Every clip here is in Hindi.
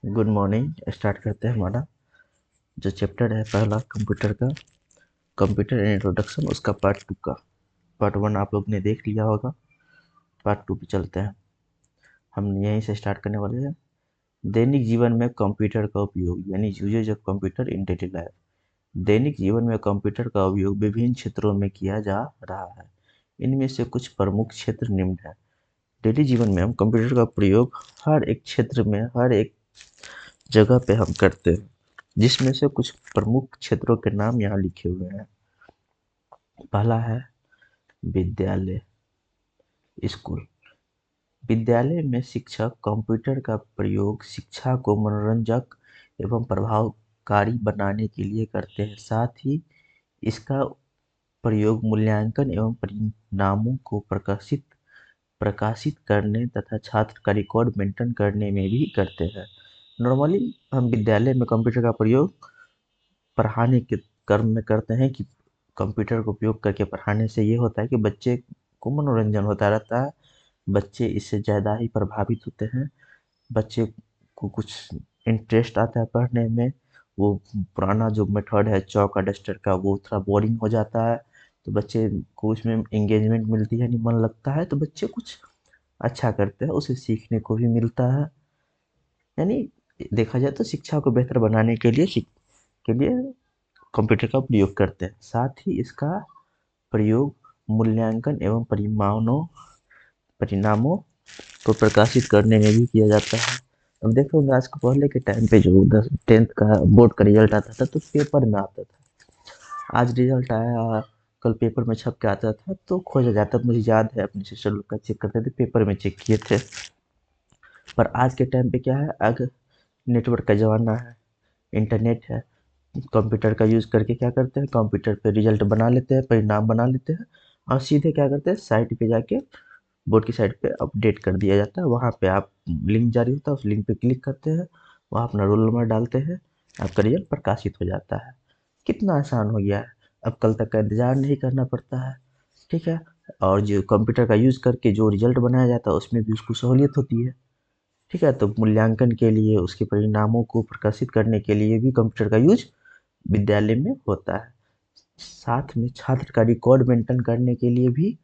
Good morning. स्टार्ट करते हैं हमारा जो चैप्टर है पहला कंप्यूटर का, कंप्यूटर इंट्रोडक्शन, उसका पार्ट टू का। पार्ट वन आप लोग ने देख लिया होगा, पार्ट टू पे चलते हैं। हम यहीं से स्टार्ट करने वाले हैं। दैनिक जीवन में कंप्यूटर का उपयोग यानी uses of computer in daily life. दैनिक जीवन में कंप्यूटर का उपयोग विभिन्न क्षेत्रों में किया जा रहा है। इनमें से कुछ प्रमुख क्षेत्र निम्न है। डेली जीवन में हम कंप्यूटर का प्रयोग हर एक क्षेत्र में, हर एक जगह पे हम करते हैं, जिसमें से कुछ प्रमुख क्षेत्रों के नाम यहाँ लिखे हुए हैं। पहला है विद्यालय, स्कूल। विद्यालय में शिक्षक कंप्यूटर का प्रयोग शिक्षा को मनोरंजक एवं प्रभावकारी बनाने के लिए करते हैं। साथ ही इसका प्रयोग मूल्यांकन एवं परिणामों को प्रकाशित प्रकाशित करने तथा छात्र का रिकॉर्ड मेंटेन करने में भी करते हैं। नॉर्मली हम विद्यालय में कंप्यूटर का प्रयोग पढ़ाने के क्रम में करते हैं कि कंप्यूटर का उपयोग करके पढ़ाने से ये होता है कि बच्चे को मनोरंजन होता रहता है, बच्चे इससे ज़्यादा ही प्रभावित होते हैं, बच्चे को कुछ इंटरेस्ट आता है पढ़ने में। वो पुराना जो मेथड है चौक और डस्टर का, वो थोड़ा बोरिंग हो जाता है, तो बच्चे को उसमें एंगेजमेंट मिलती है, नहीं मन लगता है, तो बच्चे कुछ अच्छा करते हैं, उसे सीखने को भी मिलता है। यानी देखा जाए तो शिक्षा को बेहतर बनाने के लिए कंप्यूटर का प्रयोग करते हैं। साथ ही इसका प्रयोग मूल्यांकन एवं परिणामों को प्रकाशित करने में भी किया जाता है। अब देखो, आज के पहले के टाइम पे जो 10th का बोर्ड का रिजल्ट आता था तो पेपर में आता था। आज रिजल्ट आया, कल पेपर में छप के आता था तो खोजा जाता था। मुझे याद है अपने सिस्टर लोग का चेक करते थे, पेपर में चेक किए थे। पर आज के टाइम पे क्या है, अगर नेटवर्क का ज़माना है, इंटरनेट है, कंप्यूटर का यूज़ करके क्या करते हैं, कंप्यूटर पे रिजल्ट बना लेते हैं, परिणाम बना लेते हैं, और सीधे क्या करते हैं, साइट पे जाके बोर्ड की साइट पे अपडेट कर दिया जाता है। वहाँ पे आप लिंक जारी होता है, उस लिंक पे क्लिक करते हैं, वहाँ अपना रोल नंबर डालते हैं, आपका रिजल्ट प्रकाशित हो जाता है। कितना आसान हो गया है, अब कल तक का इंतज़ार नहीं करना पड़ता है। ठीक है। और जो कंप्यूटर का यूज़ करके जो रिजल्ट बनाया जाता है उसमें भी उसको सहूलियत होती है। ठीक है, तो मूल्यांकन के लिए, उसके परिणामों को प्रकाशित करने के लिए भी कंप्यूटर का यूज विद्यालय में होता है। साथ में छात्र का रिकॉर्ड मेंटेन करने के लिए भी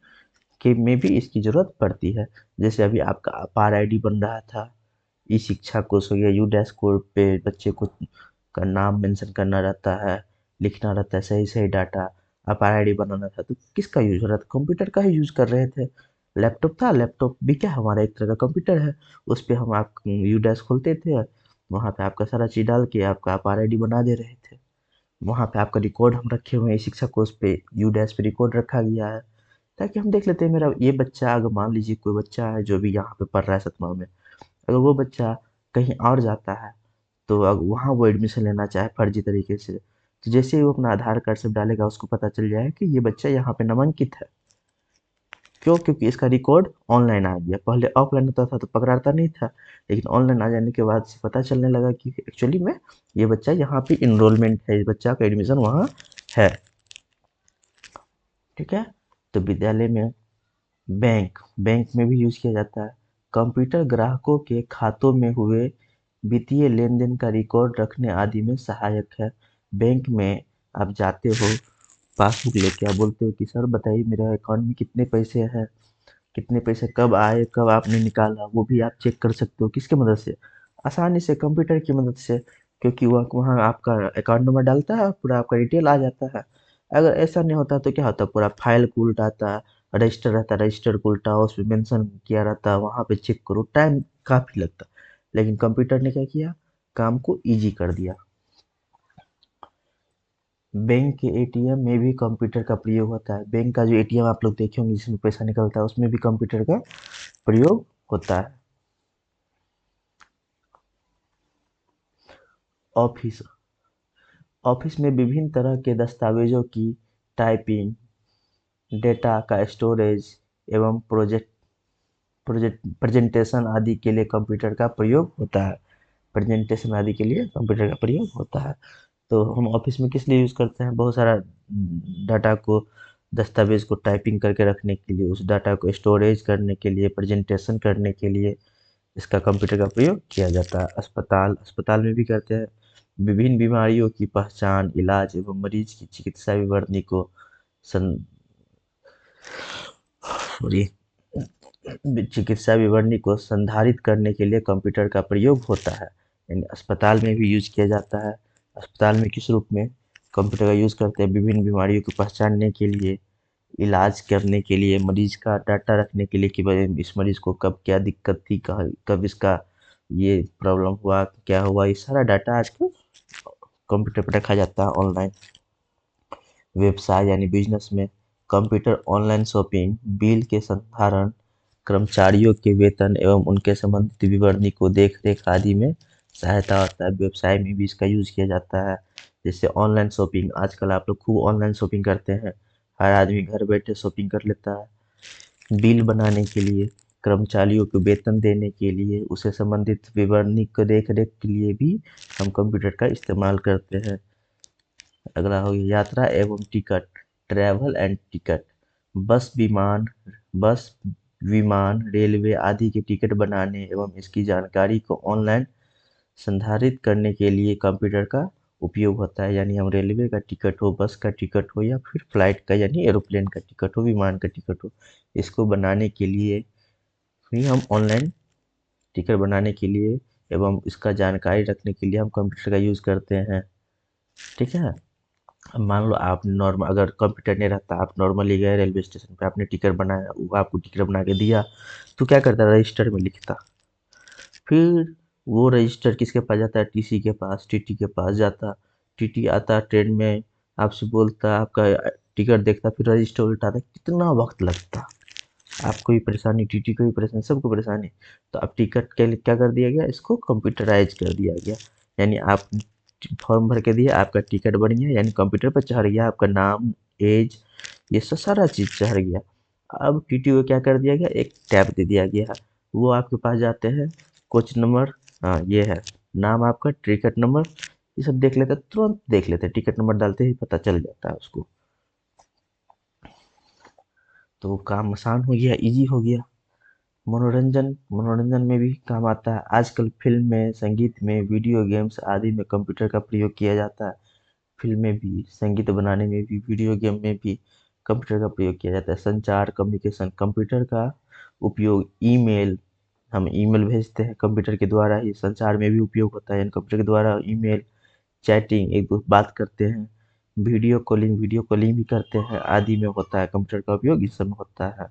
इसकी ज़रूरत पड़ती है। जैसे अभी आपका अपार आईडी बन रहा था, ई शिक्षा कोर्स हो गया, यू डैशबोर्ड पे बच्चे को का नाम मेंशन करना रहता है, लिखना रहता है सही सही डाटा। अपार आईडी बनाना था तो किसका यूज हो रहा था, कंप्यूटर का ही यूज कर रहे थे। लैपटॉप था, लैपटॉप भी क्या हमारा एक तरह का कंप्यूटर है। उस पर हम आप यू डैश खोलते थे, वहाँ पे आपका सारा चीज़ डाल के आपका अपार आईडी बना दे रहे थे। वहाँ पे आपका रिकॉर्ड हम रखे हुए हैं, शिक्षा कोर्स पे यू डैश पे रिकॉर्ड रखा गया है, ताकि हम देख लेते हैं मेरा ये बच्चा, अगर मान लीजिए कोई बच्चा है जो भी यहाँ पे पढ़ रहा है 7वां में, अगर वो बच्चा कहीं और जाता है तो वहाँ वो एडमिशन लेना चाहे फर्जी तरीके से, तो जैसे ही वो अपना आधार कार्ड सब डालेगा उसको पता चल जाएगा कि ये बच्चा यहाँ पे नामांकित है। क्यों? क्योंकि इसका रिकॉर्ड ऑनलाइन आ गया। पहले ऑफलाइन होता था तो पकड़ाता नहीं था, लेकिन ऑनलाइन आ जाने के बाद से पता चलने लगा कि एक्चुअली में ये बच्चा यहाँ पे इनरोलमेंट है, इस बच्चा का एडमिशन वहाँ है। ठीक है। तो विद्यालय में बैंक में भी यूज किया जाता है। कंप्यूटर ग्राहकों के खातों में हुए वित्तीय लेन-देन का रिकॉर्ड रखने आदि में सहायक है। बैंक में आप जाते हो, पासबुक लेके आप बोलते हो कि सर बताइए मेरे अकाउंट में कितने पैसे हैं, कितने पैसे कब आए, कब आपने निकाला, वो भी आप चेक कर सकते हो। किसकी मदद से? आसानी से, कंप्यूटर की मदद से। क्योंकि वह वहाँ आपका अकाउंट नंबर डालता है, पूरा आपका डिटेल आ जाता है। अगर ऐसा नहीं होता तो क्या होता, पूरा फाइल को उल्टाता, रजिस्टर रहता, रजिस्टर को उल्टा उसमें मेंशन किया रहता, वहाँ पे चेक करो, टाइम काफ़ी लगता। लेकिन कंप्यूटर ने क्या किया, काम को ईजी कर दिया। बैंक के एटीएम में भी कंप्यूटर का प्रयोग होता है। बैंक का जो एटीएम आप लोग देखे होंगे जिसमें पैसा निकलता है, उसमें भी कंप्यूटर का प्रयोग होता है। ऑफिस ऑफिस में विभिन्न तरह के दस्तावेजों की टाइपिंग, डेटा का स्टोरेज एवं प्रेजेंटेशन आदि के लिए कंप्यूटर का प्रयोग होता है। प्रेजेंटेशन आदि के लिए कंप्यूटर का प्रयोग होता है। तो हम ऑफिस में किस लिए यूज़ करते हैं, बहुत सारा डाटा को, दस्तावेज को टाइपिंग करके रखने के लिए, उस डाटा को स्टोरेज करने के लिए, प्रेजेंटेशन करने के लिए, इसका कंप्यूटर का प्रयोग किया जाता है। अस्पताल में भी करते हैं। विभिन्न बीमारियों की पहचान, इलाज एवं मरीज की चिकित्सा विवरणी को सं सॉरी चिकित्सा विवरणी को संधारित करने के लिए कंप्यूटर का प्रयोग होता है। यानी अस्पताल में भी यूज किया जाता है। अस्पताल में किस रूप में कंप्यूटर का यूज करते हैं? विभिन्न बीमारियों को पहचानने के लिए, इलाज करने के लिए, मरीज का डाटा रखने के लिए कि भाई इस मरीज को कब क्या दिक्कत थी, कब इसका ये प्रॉब्लम हुआ, क्या हुआ, ये सारा डाटा आजकल कंप्यूटर पर रखा जाता है ऑनलाइन। व्यवसाय यानी बिजनेस में कंप्यूटर ऑनलाइन शॉपिंग, बिल के संधारण, कर्मचारियों के वेतन एवं उनके संबंधित विवरणी को देख रेख आदि में सहायता होता है। व्यवसाय में भी इसका यूज किया जाता है। जैसे ऑनलाइन शॉपिंग, आजकल आप लोग खूब ऑनलाइन शॉपिंग करते हैं। हर आदमी घर बैठे शॉपिंग कर लेता है। बिल बनाने के लिए, कर्मचारियों को वेतन देने के लिए, उसे संबंधित विवरणी को देख रेख के लिए भी हम कंप्यूटर का इस्तेमाल करते हैं। अगला हो गया यात्रा एवं टिकट, ट्रैवल एंड टिकट। बस विमान, रेलवे आदि के टिकट बनाने एवं इसकी जानकारी को ऑनलाइन संधारित करने के लिए कंप्यूटर का उपयोग होता है। यानी हम रेलवे का टिकट हो, बस का टिकट हो, या फिर फ्लाइट का यानी एरोप्लेन का टिकट हो, विमान का टिकट हो, इसको बनाने के लिए भी हम ऑनलाइन टिकट बनाने के लिए एवं इसका जानकारी रखने के लिए हम कंप्यूटर का यूज़ करते हैं। ठीक है। अब मान लो आप नॉर्मल, अगर कंप्यूटर नहीं रहता, आप नॉर्मली गए रेलवे स्टेशन पे, आपने टिकट बनाया, वो आपको टिकट बना के दिया, तो क्या करता? रजिस्टर में लिखता। फिर वो रजिस्टर किसके पास जाता है? टीसी के पास, टीटी के पास जाता। टीटी आता ट्रेन में, आपसे बोलता, आपका टिकट देखता, फिर रजिस्टर उल्टाता। कितना वक्त लगता! आपको भी परेशानी, टीटी को भी परेशानी, सबको परेशानी। तो अब टिकट के लिए क्या कर दिया गया? इसको कंप्यूटराइज कर दिया गया। यानी आप फॉर्म भर के दिए, आपका टिकट बन गया, यानी कंप्यूटर पर चढ़ गया, आपका नाम, एज, ये सब सारा चीज़ चढ़ गया। अब टीटी को क्या कर दिया गया? एक टैब दे दिया गया। वो आपके पास जाते हैं, कोच नंबर, हाँ ये है नाम आपका, टिकट नंबर, ये सब देख लेते, तुरंत देख लेते, टिकट नंबर डालते ही पता चल जाता है उसको। तो काम आसान हो गया, इजी हो गया। मनोरंजन में भी काम आता है। आजकल फिल्म में, संगीत में, वीडियो गेम्स आदि में कंप्यूटर का प्रयोग किया जाता है। फिल्में भी, संगीत बनाने में भी, वीडियो गेम में भी कंप्यूटर का प्रयोग किया जाता है। संचार, कम्युनिकेशन, कंप्यूटर का उपयोग, ईमेल, हम ईमेल भेजते हैं कंप्यूटर के द्वारा ही, संचार में भी उपयोग होता है। यानी कंप्यूटर के द्वारा ईमेल, चैटिंग, एक दूसरे बात करते हैं, वीडियो कॉलिंग भी करते हैं, आदि में होता है कंप्यूटर का उपयोग, इस सब में होता है।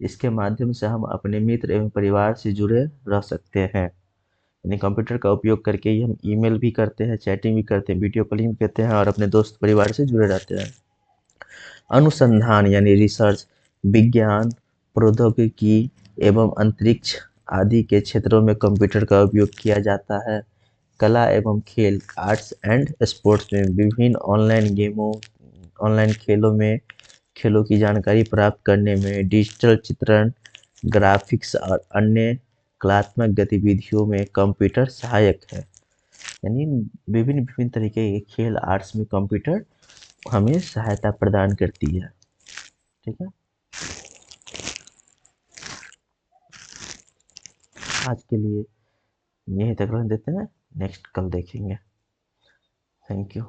इसके माध्यम से हम अपने मित्र एवं परिवार से जुड़े रह सकते हैं। यानी कंप्यूटर का उपयोग करके ही हम ईमेल भी करते हैं, चैटिंग भी करते हैं, वीडियो कॉलिंग भी करते हैं और अपने दोस्त परिवार से जुड़े रहते हैं। अनुसंधान यानी रिसर्च, विज्ञान, प्रौद्योगिकी एवं अंतरिक्ष आदि के क्षेत्रों में कंप्यूटर का उपयोग किया जाता है। कला एवं खेल, आर्ट्स एंड स्पोर्ट्स में विभिन्न ऑनलाइन खेलों की जानकारी प्राप्त करने में, डिजिटल चित्रण, ग्राफिक्स और अन्य कलात्मक गतिविधियों में कंप्यूटर सहायक है। यानी विभिन्न विभिन्न तरीके के खेल, आर्ट्स में कंप्यूटर हमें सहायता प्रदान करती है। ठीक है। आज के लिए यहीं तक रहने देते हैं, नेक्स्ट कल देखेंगे। Thank you.